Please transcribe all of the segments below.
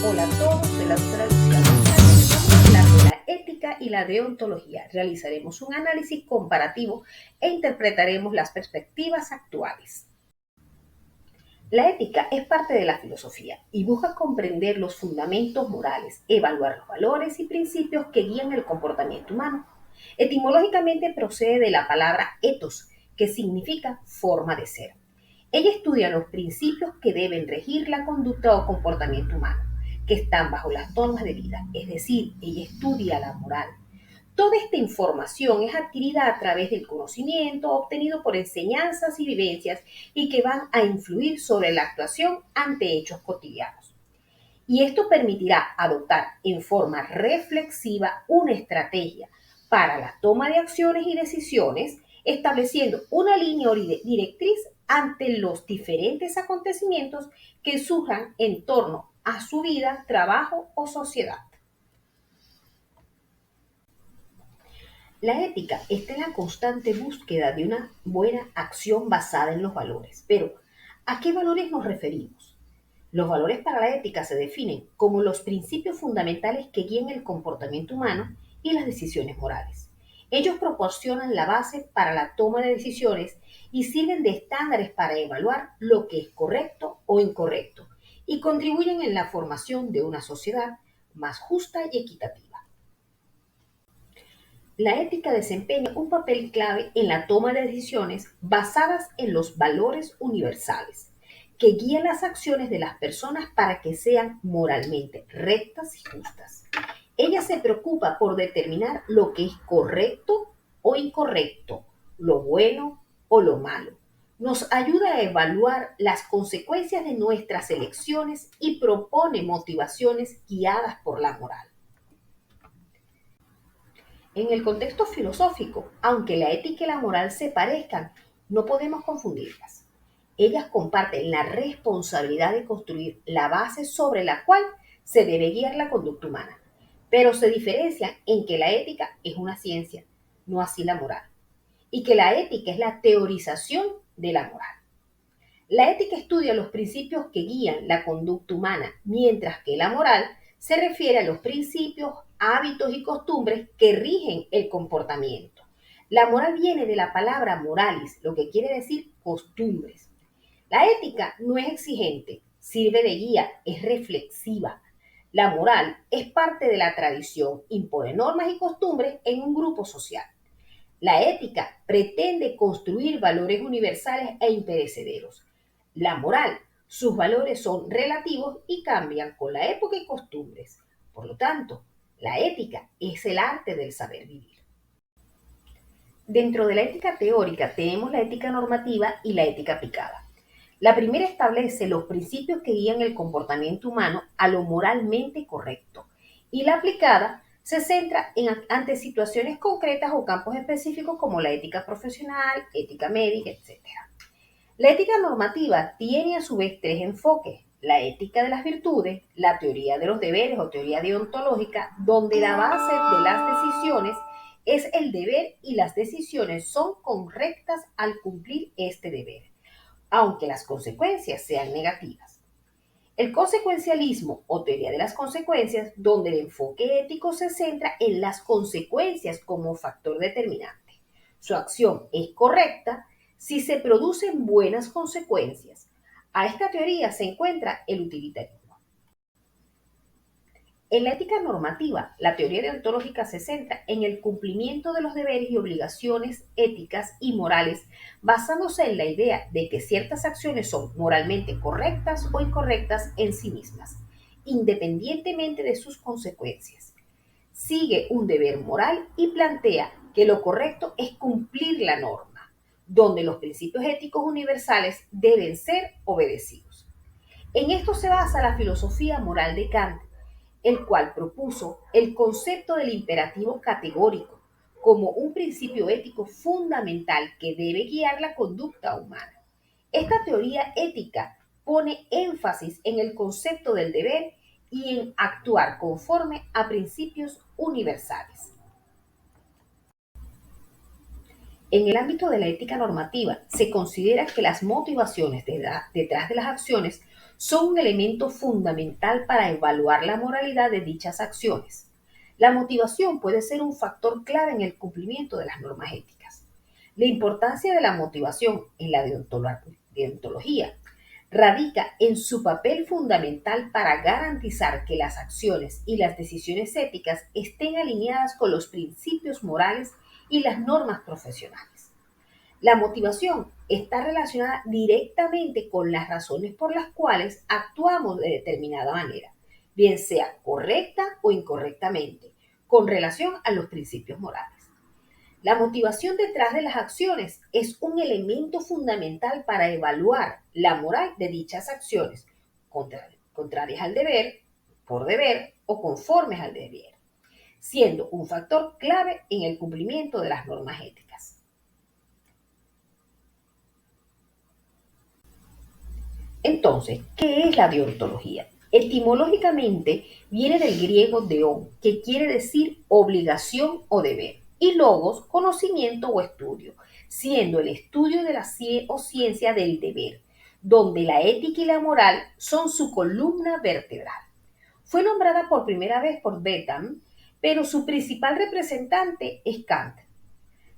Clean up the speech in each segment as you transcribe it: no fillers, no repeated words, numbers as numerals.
Hola a todos, soy la doctora Lucía González. Vamos a hablar de la ética y la deontología. Realizaremos un análisis comparativo e interpretaremos las perspectivas actuales. La ética es parte de la filosofía y busca comprender los fundamentos morales, evaluar los valores y principios que guían el comportamiento humano. Etimológicamente procede de la palabra ethos, que significa forma de ser. Ella estudia los principios que deben regir la conducta o comportamiento humano, que están bajo las normas de vida, es decir, ella estudia la moral. Toda esta información es adquirida a través del conocimiento obtenido por enseñanzas y vivencias y que van a influir sobre la actuación ante hechos cotidianos. Y esto permitirá adoptar en forma reflexiva una estrategia para la toma de acciones y decisiones, estableciendo una línea directriz ante los diferentes acontecimientos que surjan en torno a su vida, trabajo o sociedad. La ética está en la constante búsqueda de una buena acción basada en los valores. Pero, ¿a qué valores nos referimos? Los valores para la ética se definen como los principios fundamentales que guían el comportamiento humano y las decisiones morales. Ellos proporcionan la base para la toma de decisiones y sirven de estándares para evaluar lo que es correcto o incorrecto y contribuyen en la formación de una sociedad más justa y equitativa. La ética desempeña un papel clave en la toma de decisiones basadas en los valores universales, que guían las acciones de las personas para que sean moralmente rectas y justas. Ella se preocupa por determinar lo que es correcto o incorrecto, lo bueno o lo malo. Nos ayuda a evaluar las consecuencias de nuestras elecciones y propone motivaciones guiadas por la moral. En el contexto filosófico, aunque la ética y la moral se parezcan, no podemos confundirlas. Ellas comparten la responsabilidad de construir la base sobre la cual se debe guiar la conducta humana, pero se diferencian en que la ética es una ciencia, no así la moral, y que la ética es la teorización de la moral. La ética estudia los principios que guían la conducta humana, mientras que la moral se refiere a los principios, hábitos y costumbres que rigen el comportamiento. La moral viene de la palabra moralis, lo que quiere decir costumbres. La ética no es exigente, sirve de guía, es reflexiva. La moral es parte de la tradición, impone normas y costumbres en un grupo social. La ética pretende construir valores universales e imperecederos. La moral, sus valores son relativos y cambian con la época y costumbres. Por lo tanto, la ética es el arte del saber vivir. Dentro de la ética teórica tenemos la ética normativa y la ética aplicada. La primera establece los principios que guían el comportamiento humano a lo moralmente correcto y la aplicada se centra ante situaciones concretas o campos específicos como la ética profesional, ética médica, etc. La ética normativa tiene a su vez tres enfoques: la ética de las virtudes, la teoría de los deberes o teoría deontológica, donde la base de las decisiones es el deber y las decisiones son correctas al cumplir este deber, aunque las consecuencias sean negativas. El consecuencialismo o teoría de las consecuencias, donde el enfoque ético se centra en las consecuencias como factor determinante. Su acción es correcta si se producen buenas consecuencias. A esta teoría se encuentra el utilitarismo. En la ética normativa, la teoría deontológica se centra en el cumplimiento de los deberes y obligaciones éticas y morales, basándose en la idea de que ciertas acciones son moralmente correctas o incorrectas en sí mismas, independientemente de sus consecuencias. Sigue un deber moral y plantea que lo correcto es cumplir la norma, donde los principios éticos universales deben ser obedecidos. En esto se basa la filosofía moral de Kant, el cual propuso el concepto del imperativo categórico como un principio ético fundamental que debe guiar la conducta humana. Esta teoría ética pone énfasis en el concepto del deber y en actuar conforme a principios universales. En el ámbito de la ética normativa, se considera que las motivaciones detrás de las acciones son un elemento fundamental para evaluar la moralidad de dichas acciones. La motivación puede ser un factor clave en el cumplimiento de las normas éticas. La importancia de la motivación en la deontología radica en su papel fundamental para garantizar que las acciones y las decisiones éticas estén alineadas con los principios morales y las normas profesionales. La motivación está relacionada directamente con las razones por las cuales actuamos de determinada manera, bien sea correcta o incorrectamente, con relación a los principios morales. La motivación detrás de las acciones es un elemento fundamental para evaluar la moral de dichas acciones, contrarias al deber, por deber o conformes al deber, siendo un factor clave en el cumplimiento de las normas éticas. Entonces, ¿qué es la deontología? Etimológicamente viene del griego deon, que quiere decir obligación o deber, y logos, conocimiento o estudio, siendo el estudio de la ciencia del deber, donde la ética y la moral son su columna vertebral. Fue nombrada por primera vez por Bentham, pero su principal representante es Kant.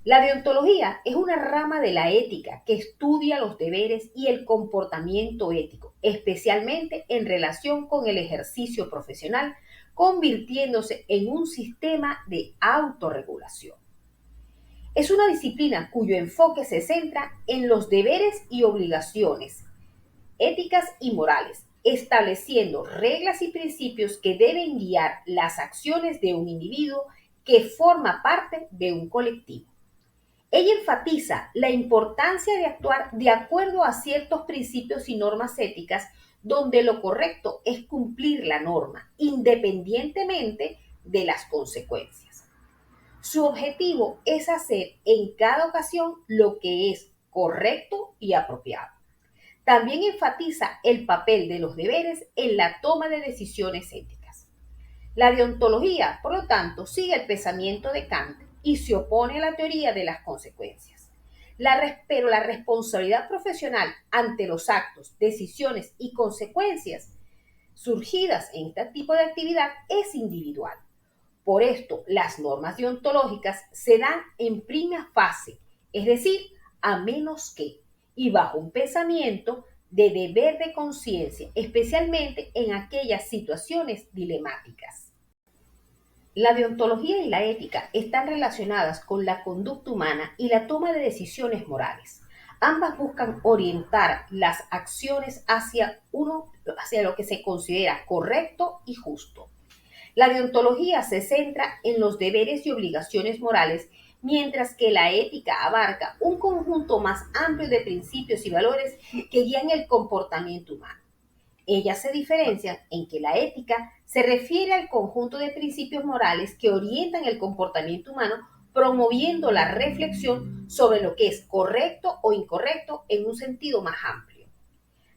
La deontología es una rama de la ética que estudia los deberes y el comportamiento ético, especialmente en relación con el ejercicio profesional, convirtiéndose en un sistema de autorregulación. Es una disciplina cuyo enfoque se centra en los deberes y obligaciones éticas y morales, estableciendo reglas y principios que deben guiar las acciones de un individuo que forma parte de un colectivo. Ella enfatiza la importancia de actuar de acuerdo a ciertos principios y normas éticas, donde lo correcto es cumplir la norma, independientemente de las consecuencias. Su objetivo es hacer en cada ocasión lo que es correcto y apropiado. También enfatiza el papel de los deberes en la toma de decisiones éticas. La deontología, por lo tanto, sigue el pensamiento de Kant y se opone a la teoría de las consecuencias. Pero la responsabilidad profesional ante los actos, decisiones y consecuencias surgidas en este tipo de actividad es individual. Por esto, las normas deontológicas se dan en primera fase, es decir, a menos que, y bajo un pensamiento de deber de conciencia, especialmente en aquellas situaciones dilemáticas. La deontología y la ética están relacionadas con la conducta humana y la toma de decisiones morales. Ambas buscan orientar las acciones hacia lo que se considera correcto y justo. La deontología se centra en los deberes y obligaciones morales, mientras que la ética abarca un conjunto más amplio de principios y valores que guían el comportamiento humano. Ellas se diferencian en que la ética se refiere al conjunto de principios morales que orientan el comportamiento humano, promoviendo la reflexión sobre lo que es correcto o incorrecto en un sentido más amplio.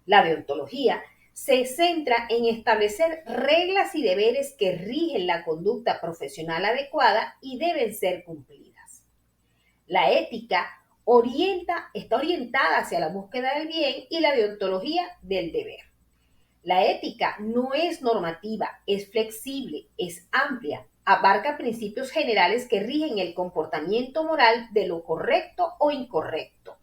La deontología se centra en establecer reglas y deberes que rigen la conducta profesional adecuada y deben ser cumplidas. La ética está orientada hacia la búsqueda del bien y la deontología del deber. La ética no es normativa, es flexible, es amplia, abarca principios generales que rigen el comportamiento moral de lo correcto o incorrecto.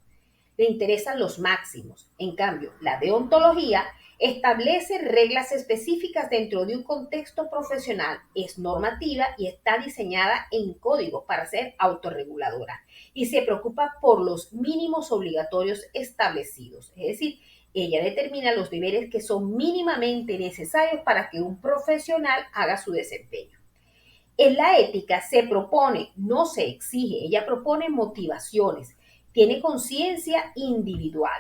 Le interesan los máximos. En cambio, la deontología establece reglas específicas dentro de un contexto profesional, es normativa y está diseñada en código para ser autorreguladora y se preocupa por los mínimos obligatorios establecidos, es decir, ella determina los deberes que son mínimamente necesarios para que un profesional haga su desempeño. En la ética se propone, no se exige, ella propone motivaciones, tiene conciencia individual.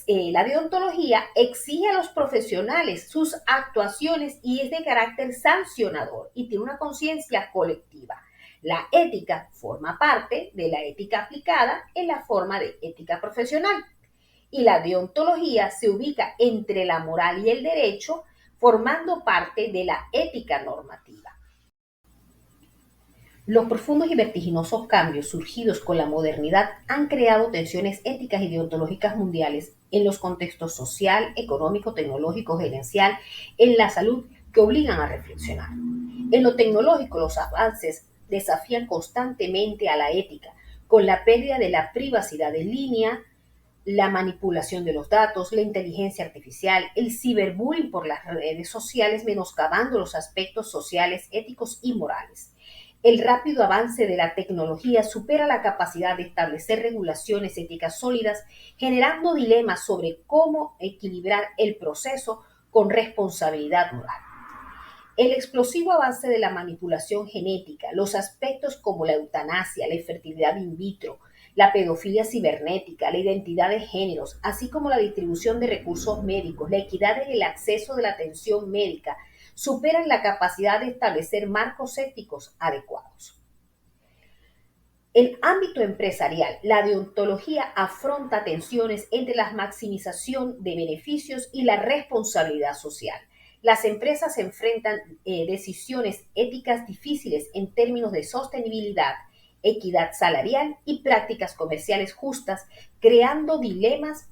La deontología exige a los profesionales sus actuaciones y es de carácter sancionador y tiene una conciencia colectiva. La ética forma parte de la ética aplicada en la forma de ética profesional. Y la deontología se ubica entre la moral y el derecho, formando parte de la ética normativa. Los profundos y vertiginosos cambios surgidos con la modernidad han creado tensiones éticas y deontológicas mundiales en los contextos social, económico, tecnológico, gerencial, en la salud, que obligan a reflexionar. En lo tecnológico, los avances desafían constantemente a la ética, con la pérdida de la privacidad en línea, la manipulación de los datos, la inteligencia artificial, el ciberbullying por las redes sociales, menoscabando los aspectos sociales, éticos y morales. El rápido avance de la tecnología supera la capacidad de establecer regulaciones éticas sólidas, generando dilemas sobre cómo equilibrar el proceso con responsabilidad moral. El explosivo avance de la manipulación genética, los aspectos como la eutanasia, la infertilidad in vitro, la pedofilia cibernética, la identidad de géneros, así como la distribución de recursos médicos, la equidad en el acceso de la atención médica, superan la capacidad de establecer marcos éticos adecuados. El ámbito empresarial, la deontología afronta tensiones entre la maximización de beneficios y la responsabilidad social. Las empresas enfrentan decisiones éticas difíciles en términos de sostenibilidad, equidad salarial y prácticas comerciales justas, creando dilemas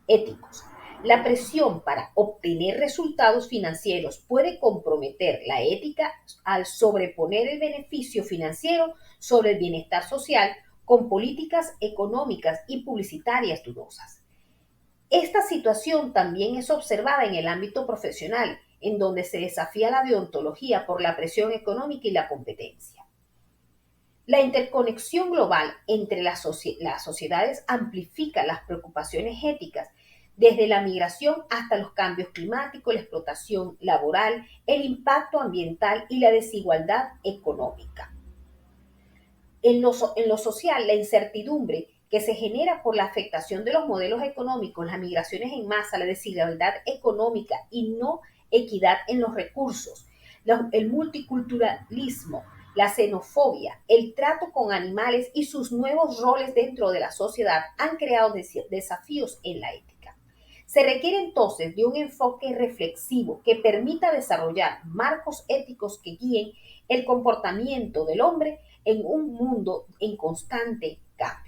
éticos. La presión para obtener resultados financieros puede comprometer la ética al sobreponer el beneficio financiero sobre el bienestar social con políticas económicas y publicitarias dudosas. Esta situación también es observada en el ámbito profesional, en donde se desafía la deontología por la presión económica y la competencia. La interconexión global entre las sociedades amplifica las preocupaciones éticas, desde la migración hasta los cambios climáticos, la explotación laboral, el impacto ambiental y la desigualdad económica. En lo social, la incertidumbre que se genera por la afectación de los modelos económicos, las migraciones en masa, la desigualdad económica y no equidad en los recursos, el multiculturalismo, la xenofobia, el trato con animales y sus nuevos roles dentro de la sociedad han creado desafíos en la ética. Se requiere entonces de un enfoque reflexivo que permita desarrollar marcos éticos que guíen el comportamiento del hombre en un mundo en constante cambio.